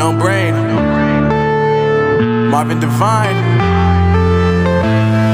No brain. Marvin Divine.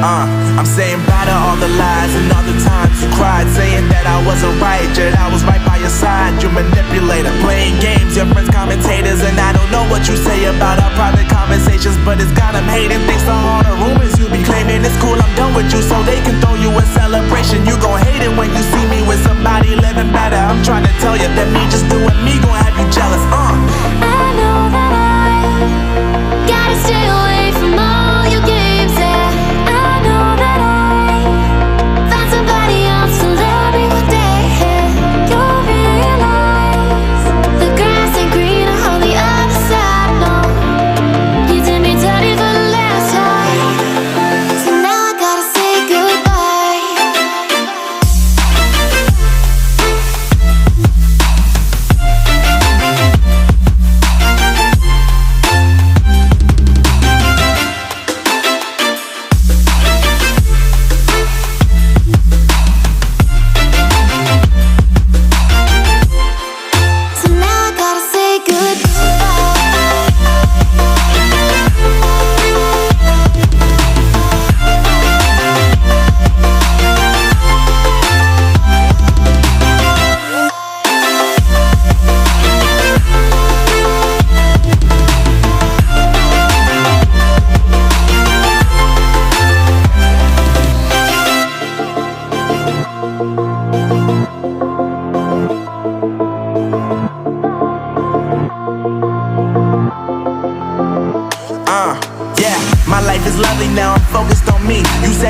I'm saying bye to all the lies and all the times you cried, saying that I wasn't right, yet I was right by your side. You manipulator, playing games, your friends commentators, and I don't know what you say about our private conversations, but it's got them hating. Thanks to all the rumors you be claiming. It's cool, I'm done with you, so they can throw you a celebration. You gon' hate it when you see me with somebody living better. I'm trying to tell you that me just doing me gon' have you jealous. I know that I gotta stay away from all your games, yeah. I know that I found somebody else to love me one day, yeah. You'll realize the grass ain't greener on the other side, no. You did me dirty for the last time, so now I gotta say goodbye. So now I gotta say goodbye. Yeah, my life is lovely now, I'm focused on me. You said